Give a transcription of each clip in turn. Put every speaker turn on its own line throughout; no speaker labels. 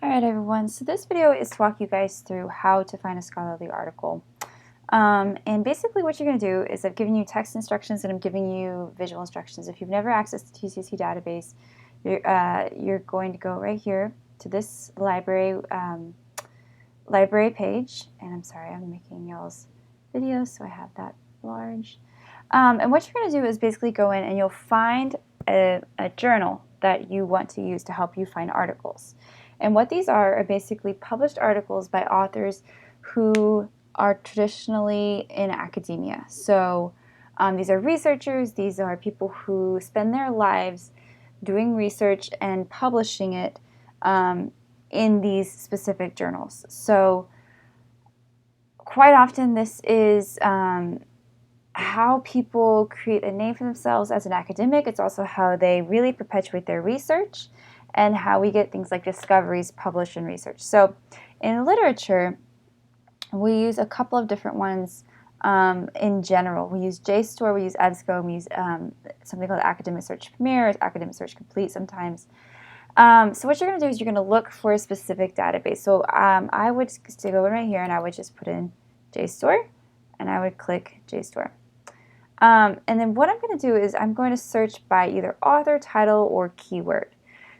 Alright everyone, so this video is to walk you guys through how to find a scholarly article. And basically what you're going to do is I've given you text instructions and I'm giving you visual instructions. If you've never accessed the TCC database, you're going to go right here to this library page. And I'm sorry, I'm making y'all's videos so I have that large. And what you're going to do is basically go in and you'll find a journal that you want to use to help you find articles. And what these are basically published articles by authors who are traditionally in academia. So these are researchers, these are people who spend their lives doing research and publishing it in these specific journals. So quite often this is how people create a name for themselves as an academic. It's also how they really perpetuate their research and how we get things like discoveries published in research. So in literature, we use a couple of different ones in general. We use JSTOR, we use EBSCO, we use something called Academic Search Premier, or Academic Search Complete sometimes. So what you're going to do is you're going to look for a specific database. So I would just go in right here and I would just put in JSTOR and I would click JSTOR. And then what I'm going to do is I'm going to search by either author, title, or keyword.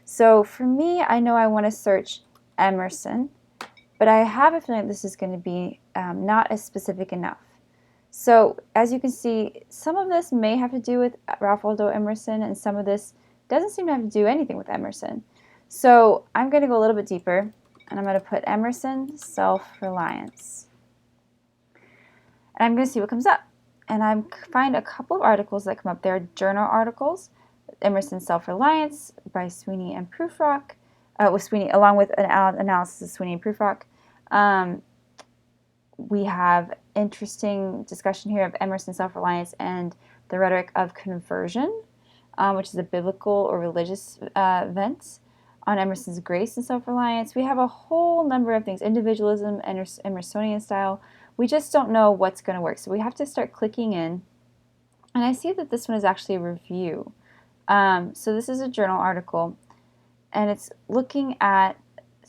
So for me, I know I want to search Emerson, but I have a feeling this is going to be not as specific enough. So as you can see, some of this may have to do with Ralph Waldo Emerson, and some of this doesn't seem to have to do anything with Emerson. So I'm going to go a little bit deeper, and I'm going to put Emerson Self-Reliance. And I'm going to see what comes up. And I find a couple of articles that come up. There are journal articles, Emerson Self-Reliance by Sweeney and Prufrock, along with an analysis of Sweeney and Prufrock. We have interesting discussion here of Emerson Self-Reliance and the Rhetoric of Conversion, which is a biblical or religious event on Emerson's grace and self-reliance. We have a whole number of things, individualism, Emersonian style. We just don't know what's going to work. So we have to start clicking in. And I see that this one is actually a review. So this is a journal article, and it's looking at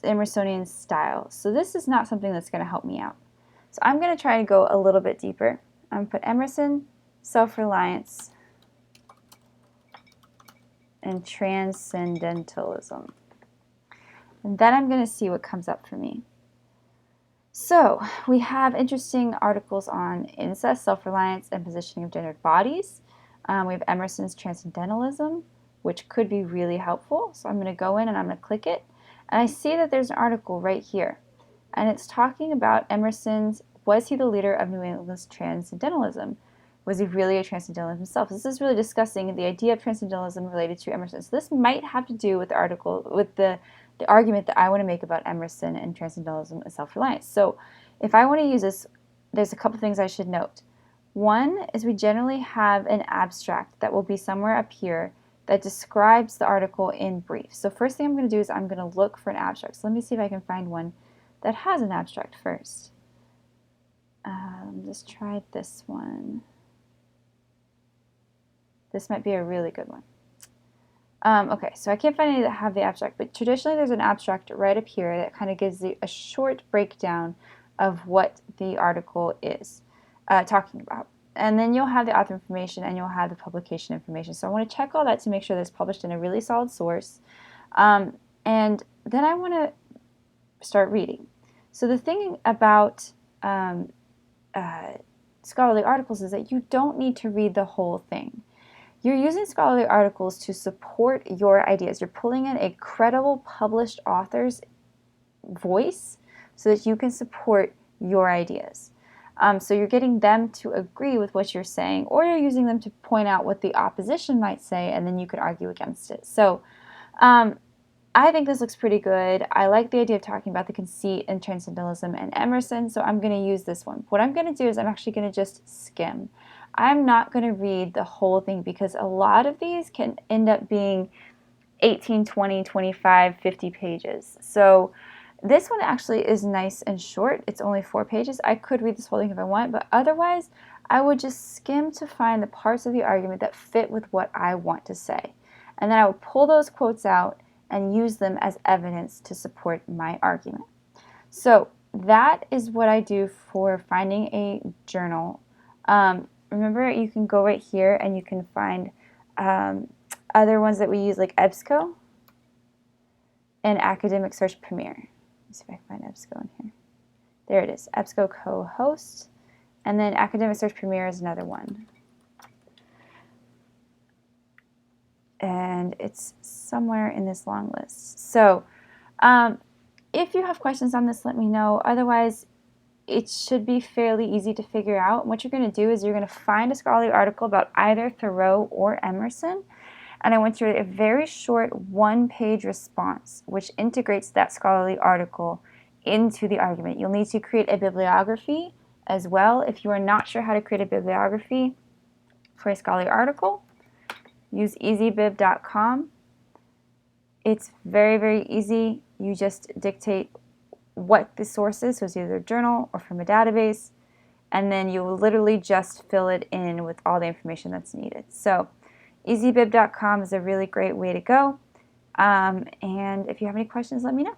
Emersonian style. So this is not something that's going to help me out. So I'm going to try to go a little bit deeper. I'm going to put Emerson, self-reliance, and transcendentalism. And then I'm going to see what comes up for me. So we have interesting articles on incest, self-reliance, and positioning of gendered bodies. We have Emerson's transcendentalism, which could be really helpful. So I'm going to go in and I'm going to click it. And I see that there's an article right here. And it's talking about Emerson's, was he the leader of New England's transcendentalism? Was he really a transcendentalist himself? This is really discussing the idea of transcendentalism related to Emerson. So this might have to do with the article, with the argument that I want to make about Emerson and transcendentalism and self-reliance. So if I want to use this, there's a couple things I should note. One is we generally have an abstract that will be somewhere up here that describes the article in brief. So first thing I'm going to do is I'm going to look for an abstract. So let me see if I can find one that has an abstract first. Just try this one. This might be a really good one. Okay, so I can't find any that have the abstract, but traditionally there's an abstract right up here that kind of gives you a short breakdown of what the article is talking about. And then you'll have the author information and you'll have the publication information. So I want to check all that to make sure that it's published in a really solid source. And then I want to start reading. So the thing about scholarly articles is that you don't need to read the whole thing. You're using scholarly articles to support your ideas. You're pulling in a credible published author's voice so that you can support your ideas. So you're getting them to agree with what you're saying, or you're using them to point out what the opposition might say, and then you can argue against it. So I think this looks pretty good. I like the idea of talking about the conceit in transcendentalism and Emerson, so I'm going to use this one. What I'm going to do is I'm actually going to just skim. I'm not going to read the whole thing because a lot of these can end up being 18, 20, 25, 50 pages. So this one actually is nice and short. It's only 4 pages. I could read this whole thing if I want, but otherwise I would just skim to find the parts of the argument that fit with what I want to say. And then I would pull those quotes out and use them as evidence to support my argument. So that is what I do for finding a journal. Remember, you can go right here and you can find other ones that we use, like EBSCO and Academic Search Premier. Let's see if I can find EBSCO in here. There it is, EBSCO co-host, and then Academic Search Premier is another one. And it's somewhere in this long list. So if you have questions on this, let me know. Otherwise, it should be fairly easy to figure out. And what you're going to do is you're going to find a scholarly article about either Thoreau or Emerson, and I want you to write a very short one-page response which integrates that scholarly article into the argument. You'll need to create a bibliography as well. If you are not sure how to create a bibliography for a scholarly article, use easybib.com. It's very, very easy. You just dictate what the source is, so it's either a journal or from a database, and then you will literally just fill it in with all the information that's needed. So easybib.com is a really great way to go. And if you have any questions, let me know.